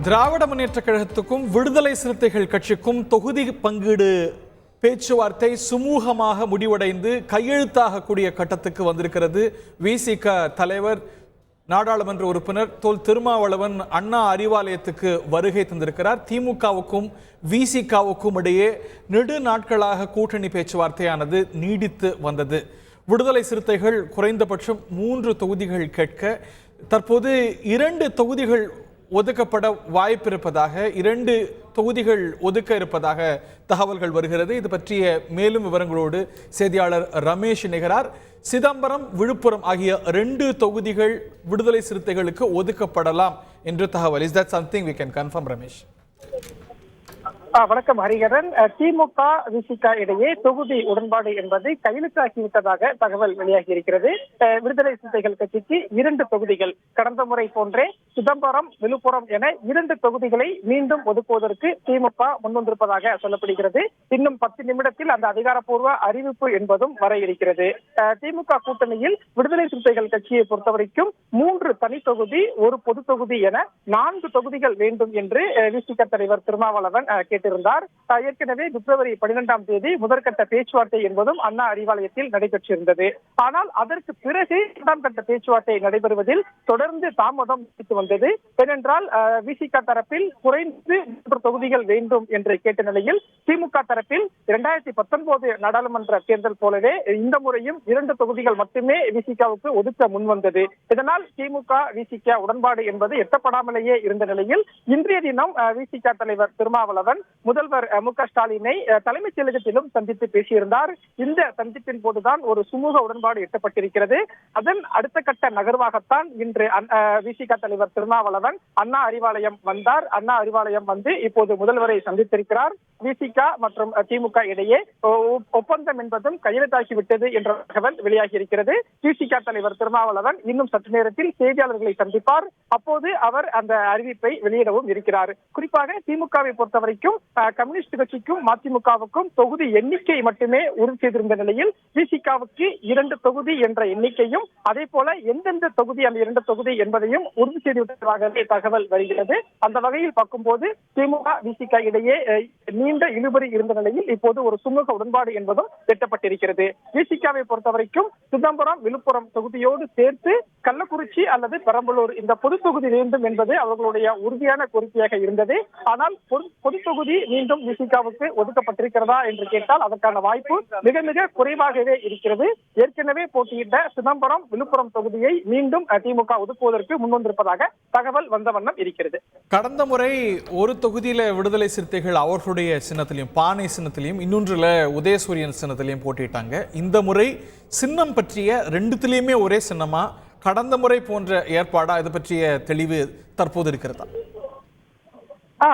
திராவிட முன்னேற்ற கழகத்துக்கும் விடுதலை சிறுத்தைகள் கட்சிக்கும் தொகுதி பங்கீடு பேச்சுவார்த்தை சுமூகமாக முடிவடைந்து கையெழுத்தாகக்கூடிய கட்டத்துக்கு வந்திருக்கிறது. விசிக தலைவர் நாடாளுமன்ற உறுப்பினர் தொல் திருமாவளவன் அண்ணா அறிவாலயத்துக்கு வருகை தந்திருக்கிறார். திமுகவுக்கும் விசிகாவுக்கும் இடையே நெடு நாட்களாக கூட்டணி பேச்சுவார்த்தையானது நீடித்து வந்தது. விடுதலை சிறுத்தைகள் குறைந்தபட்சம் 3 தொகுதிகள் கேட்க தற்போது 2 தொகுதிகள் ஒதுக்கப்பட வாய்ப்பு இருப்பதாக, 2 தொகுதிகள் ஒதுக்க இருப்பதாக தகவல்கள் வருகிறது. இது பற்றிய மேலும் விவரங்களோடு செய்தியாளர் ரமேஷ் இணைகிறார். சிதம்பரம், விழுப்புரம் ஆகிய 2 தொகுதிகள் விடுதலை சிறுத்தைகளுக்கு ஒதுக்கப்படலாம் என்று தகவல். Is that something we can confirm Ramesh? வணக்கம் ஹரிகரன். திமுக விசிக இடையே தொகுதி உடன்பாடு என்பது கையெழுத்தாகிவிட்டதாக தகவல் வெளியாகி இருக்கிறது. விடுதலை சிறுத்தைகள் கட்சிக்கு 2 தொகுதிகள், கடந்த முறை போன்றே சிதம்பரம், விழுப்புரம் என 2 தொகுதிகளை மீண்டும் ஒதுக்குவதற்கு திமுக முன்வந்திருப்பதாக சொல்லப்படுகிறது. இன்னும் 10 நிமிடத்தில் அந்த அதிகாரப்பூர்வ அறிவிப்பு என்பதும் வர இருக்கிறது. திமுக கூட்டணியில் விடுதலை சிறுத்தைகள் கட்சியை பொறுத்தவரைக்கும் 3 தனி தொகுதி, 1 பொது தொகுதி என 4 தொகுதிகள் வேண்டும் என்று விசிக தலைவர் திருமாவளவன் கேட்டிருந்தார். ஏற்கனவே பிப்ரவரி 12ஆம் தேதி முதற்கட்ட பேச்சுவார்த்தை என்பதும் அண்ணா அறிவாலயத்தில் நடைபெற்றிருந்தது. ஆனால் அதற்கு பிறகு 2ஆம் கட்ட பேச்சுவார்த்தை நடைபெறுவதில் தொடர்ந்து தாமதம் வந்தது. ஏனென்றால் விசிக தரப்பில் குறைந்து 3 தொகுதிகள் வேண்டும் என்று கேட்ட நிலையில் திமுக தரப்பில் 2019 நாடாளுமன்ற தேர்தல் போலவே இந்த முறையும் 2 தொகுதிகள் மட்டுமே விசிகாவுக்கு ஒதுக்க முன்வந்தது. இதனால் திமுக விசிக உடன்பாடு என்பது எட்டப்படாமலேயே இருந்த நிலையில் இன்றைய தினம் விசிக தலைவர் திருமாவளவன் முதல்வர் மு.க. ஸ்டாலினை தலைமைச் செயலகத்திலும் சந்தித்து பேசியிருந்தார். இந்த சந்திப்பின் போதுதான் ஒரு சுமூக உடன்பாடு எட்டப்பட்டிருக்கிறது. அதன் அடுத்த கட்ட நகர்வாகத்தான் இன்று விசிக தலைவர் திருமாவளவன் அண்ணா அறிவாலயம் வந்தார். அண்ணா அறிவாலயம் வந்து இப்போது முதல்வரை சந்தித்திருக்கிறார். விசிக மற்றும் திமுக இடையே ஒப்பந்தம் என்பதும் கையெழுத்தாகிவிட்டது என்ற தகவல் வெளியாகி இருக்கிறது. விசிக தலைவர் திருமாவளவன் இன்னும் சற்று நேரத்தில் செய்தியாளர்களை சந்திப்பார். அப்போது அவர் அந்த அறிவிப்பை வெளியிடவும் இருக்கிறார். குறிப்பாக திமுகவை பொறுத்தவரைக்கும் கம்யூனிஸ்ட் கட்சிக்கும் மதிமுகவுக்கும் தொகுதி எண்ணிக்கை மட்டுமே உறுதி செய்திருந்த நிலையில் விசிகாவுக்கு 2 தொகுதி என்ற எண்ணிக்கையும், அதே போல எந்தெந்த தொகுதி அந்த 2 தொகுதி என்பதையும் உறுதி செய்துவிட்டதாகவே தகவல் வருகிறது. அந்த வகையில் பார்க்கும்போது திமுக விசிக இடையே நீண்ட இழுபறி இருந்த நிலையில் இப்போது ஒரு சுமூக உடன்பாடு என்பதும் எட்டப்பட்டிருக்கிறது. விசிகாவை பொறுத்தவரைக்கும் சிதம்பரம், விழுப்புரம் தொகுதியோடு சேர்த்து கள்ளக்குறிச்சி அல்லது பெரம்பலூர் இந்த பொது தொகுதி வேண்டும் என்பது அவர்களுடைய உறுதியான கோரிக்கையாக இருந்தது. ஆனால் பொது தொகுதி மீண்டும் விசிகாவுக்கு ஒதுக்கப்பட்டிருக்கிறதா என்று கேட்டால் அதற்கான வாய்ப்பு மிக மிக குறைவாகவே இருக்கிறது. ஏற்கனவே போட்டியிட்ட சிதம்பரம், விழுப்புரம் தொகுதியை மீண்டும் திமுக ஒதுக்குவதற்கு முன்வந்திருப்பதாக தகவல் வந்த வண்ணம் இருக்கிறது. கடந்த முறை ஒரு தொகுதியில விடுதலை சிறுத்தைகள் அவர்களுடைய சின்னத்திலையும், பானை சின்னத்திலையும், இன்னொன்றுல உதயசூரியன் சின்னத்திலையும் போட்டிட்டாங்க. இந்த முறை சின்னம் பற்றிய 2த்திலையுமே ஒரே சின்னமா, கடந்த முறை போன்ற ஏற்பாடா? இது பற்றிய தெளிவு தற்போது இருக்கிறதா?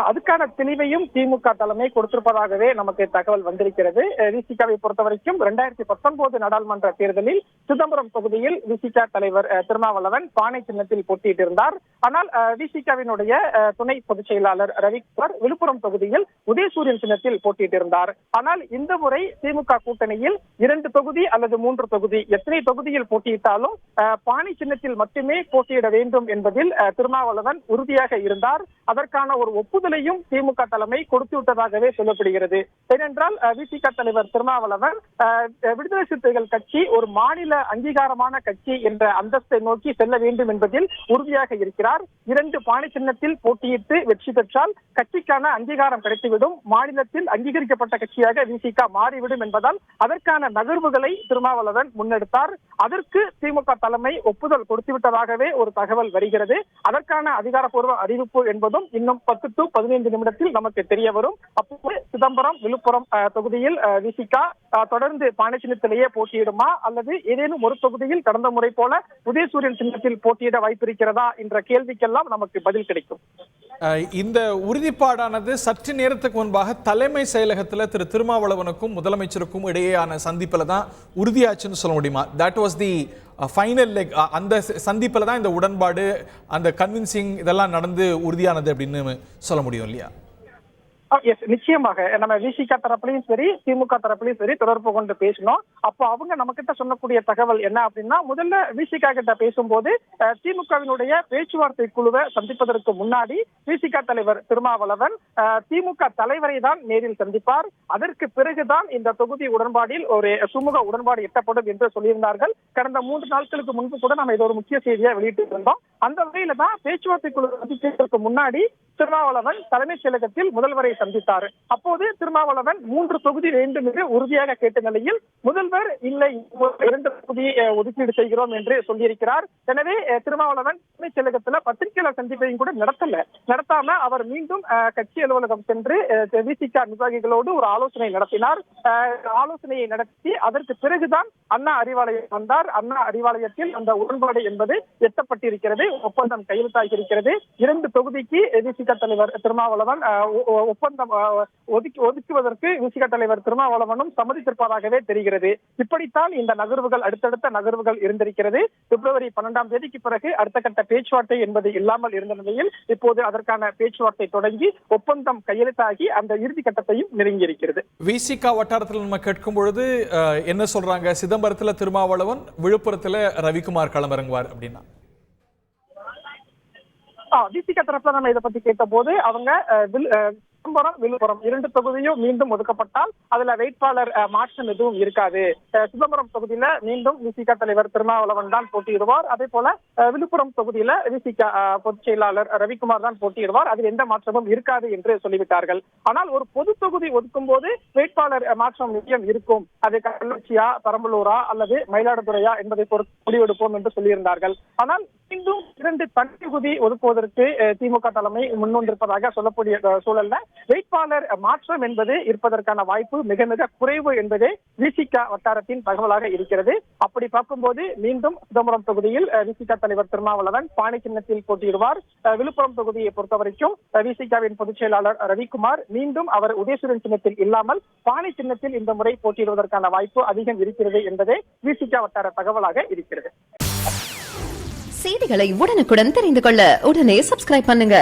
அதுக்கான தெளிவையும் திமுக தலைமை கொடுத்திருப்பதாகவே நமக்கு தகவல் வந்திருக்கிறது. விசிகாவை பொறுத்தவரைக்கும் 2019 நாடாளுமன்ற தேர்தலில் சிதம்பரம் தொகுதியில் விசிக தலைவர் திருமாவளவன் பானை சின்னத்தில் போட்டியிட்டிருந்தார். ஆனால் விசிகாவினுடைய துணை பொதுச் செயலாளர் ரவிக்குமார் விழுப்புரம் தொகுதியில் உதயசூரியன் சின்னத்தில் போட்டியிட்டிருந்தார். ஆனால் இந்த முறை திமுக கூட்டணியில் 2 தொகுதி அல்லது 3 தொகுதி, எத்தனை தொகுதியில் போட்டியிட்டாலும் பானை சின்னத்தில் மட்டுமே போட்டியிட வேண்டும் என்பதில் திருமாவளவன் உறுதியாக இருந்தார். அதற்கான ஒரு ஒப்புதலையும் திமுக தலைமை கொடுத்து விட்டதாகவே சொல்லப்படுகிறது. ஏனென்றால் விசிக தலைவர் திருமாவளவன் விடுதலை சிறுத்தைகள் கட்சி ஒரு மாநில அங்கீகாரமான கட்சி என்ற அந்தஸ்தை நோக்கி செல்ல வேண்டும் என்பதில் உறுதியாக இருக்கிறார். 2 பானை சின்னத்தில் போட்டியிட்டு வெற்றி பெற்றால் கட்சிக்கான அங்கீகாரம் கிடைத்துவிடும், மாநிலத்தில் அங்கீகரிக்கப்பட்ட கட்சியாக விசிக மாறிவிடும் என்பதால் அதற்கான நகர்வுகளை திருமாவளவன் முன்னெடுத்தார். அதற்கு திமுக தலைமை ஒப்புதல் கொடுத்துவிட்டதாகவே ஒரு தகவல் வருகிறது. அதற்கான அதிகாரப்பூர்வ அறிவிப்பு என்பதும் இன்னும் 10 to 15 நிமிடத்தில் நமக்கு தெரிய வரும். அப்போது சிதம்பரம், விழுப்புரம் தொகுதியில் விசிக தொடர்ந்து பானை சின்னத்திலேயே போட்டியிடுமா அல்லது ஏதேனும் ஒரு தொகுதியில் கடந்த முறை போல உதயசூரியன் சின்னத்தில் போட்டியிட வாய்ப்பு இருக்கிறதா என்ற கேள்விக்கெல்லாம் நமக்கு பதில் கிடைக்கும். இந்த உறுதிப்பாடானது சற்று நேரத்துக்கு முன்பாக தலைமை செயலகத்தில் திரு திருமாவளவனுக்கும் முதலமைச்சருக்கும் இடையேயான சந்திப்பில் தான் உறுதியாச்சுன்னு சொல்ல முடியுமா? That was the final leg. அந்த சந்திப்பில் தான் இந்த உடன்பாடு, அந்த கன்வின்சிங் இதெல்லாம் நடந்து உறுதியானது அப்படின்னு சொல்ல முடியும் இல்லையா? நிச்சயமாக நம்ம விசிக தரப்புலையும் சரி திமுக தரப்புலையும் சரி தொடர்பு கொண்டு பேசணும். அப்போ அவங்க நம்ம கிட்ட சொல்லக்கூடிய தகவல் என்ன அப்படின்னா, முதல்ல விசிக கிட்ட பேசும்போது திமுகவினுடைய பேச்சுவார்த்தை குழுவை சந்திப்பதற்கு முன்னாடி விசிக தலைவர் திருமாவளவன் திமுக தலைவரை தான் நேரில் சந்திப்பார். அதற்கு பிறகுதான் இந்த தொகுதி உடன்பாடில் ஒரு சுமூக உடன்பாடு எட்டப்படும் என்று சொல்லியிருந்தார்கள். கடந்த 3 நாட்களுக்கு முன்பு கூட நம்ம இது ஒரு முக்கிய செய்தியா வெளியிட்டு இருந்தோம். அந்த வகையில தான் பேச்சுவார்த்தை குழு சந்திப்பதற்கு முன்னாடி திருமாவளவன் தலைமைச் செயலகத்தில் முதல்வரை சந்தித்தார். அப்போது திருமாவளவன் 3 தொகுதி வேண்டும் என்று உறுதியாக கேட்ட நிலையில் முதல்வர் இல்லை 2 தொகுதி ஒதுக்கீடு செய்கிறோம் என்று சொல்லியிருக்கிறார். எனவே திருமாவளவன் தலைமைச் செயலகத்துல பத்திரிகையாளர் சந்திப்பையும் கூட நடத்தாம அவர் மீண்டும் கட்சி அலுவலகம் சென்று விசிக நிர்வாகிகளோடு ஒரு ஆலோசனை நடத்தினார். ஆலோசனையை நடத்தி அதற்கு பிறகுதான் அண்ணா அறிவாலயம் வந்தார். அண்ணா அறிவாலயத்தில் அந்த உடன்பாடு என்பது எட்டப்பட்டிருக்கிறது. ஒப்பந்தம் கையெழுத்தாகியிருக்கிறது. 2 தொகுதிக்கு விசிக தலைவர் திருமாவளவன் ஒப்பந்தம் ஒதுக்குவதற்கு விசிக தலைவர் திருமாவளவனும் சம்மதித்திருப்பதாகவே தெரிகிறது. இப்படித்தான் இந்த நகர்வுகள் அடுத்தடுத்த நகர்வுகள் இருந்திருக்கிறது. பிப்ரவரி 12ஆம் தேதிக்கு பிறகு அடுத்த கட்ட பேச்சுவார்த்தை என்பது இல்லாமல் இருந்த நிலையில் இப்போது அதற்கான பேச்சுவார்த்தை தொடங்கி ஒப்பந்தம் கையெழுத்தாகி அந்த இறுதி கட்டத்தையும் நெருங்கி இருக்கிறது. விசிக வட்டாரத்தில் நம்ம கேட்கும் பொழுது என்ன சொல்றாங்க, சிதம்பரத்துல திருமாவளவன், விழுப்புரத்துல ரவிக்குமார் களமிறங்குவார் அப்படின்னா விசிக தரப்புல நம்ம இதை பத்தி கேட்ட போது அவங்க சிதம்பரம் விழுப்புரம் 2 தொகுதியும் மீண்டும் ஒதுக்கப்பட்டால் அதுல வேட்பாளர் மாற்றம் எதுவும் இருக்காது. சிதம்பரம் தொகுதியில மீண்டும் விசிக தலைவர் திருமாவளவன் தான் போட்டியிடுவார். அதே போல விழுப்புரம் தொகுதியில விசிக பொதுச் செயலாளர் ரவிக்குமார் தான் போட்டியிடுவார். அதில் எந்த மாற்றமும் இருக்காது என்று சொல்லிவிட்டார்கள். ஆனால் ஒரு பொது தொகுதி ஒதுக்கும் போது வேட்பாளர் மாற்றம் நிச்சயம் இருக்கும். அது கள்ளக்குறிச்சியா, பெரம்பலூரா அல்லது மயிலாடுதுறையா என்பதை பொறுத்து முடிவெடுப்போம் என்று சொல்லியிருந்தார்கள். ஆனால் மீண்டும் 2 தனி தொகுதி ஒதுக்குவதற்கு திமுக தலைமை முன்வந்திருப்பதாக சொல்லக்கூடிய சூழல்ல வேட்பாளர் மாற்றம் என்பது இருப்பதற்கான வாய்ப்பு மிக மிக குறைவு என்பதே விசிக வட்டாரத்தின் தகவலாக இருக்கிறது. அப்படி பார்க்கும்போது மீண்டும் சிதம்பரம் தொகுதியில் விசிக தலைவர் திருமாவளவன் பானை சின்னத்தில் போட்டியிடுவார். விழுப்புரம் தொகுதியை பொறுத்தவரைக்கும் விசிகவின் பொதுச் செயலாளர் ரவிக்குமார் மீண்டும் அவர் உதயசூரன் சின்னத்தில் இல்லாமல் பானை சின்னத்தில் இந்த முறை போட்டியிடுவதற்கான வாய்ப்பு அதிகம் இருக்கிறது என்பதே விசிக வட்டார தகவலாக இருக்கிறது. செய்திகளை உடனுக்குடன் தெரிந்து கொள்ள உடனே சப்ஸ்கிரைப் பண்ணுங்க.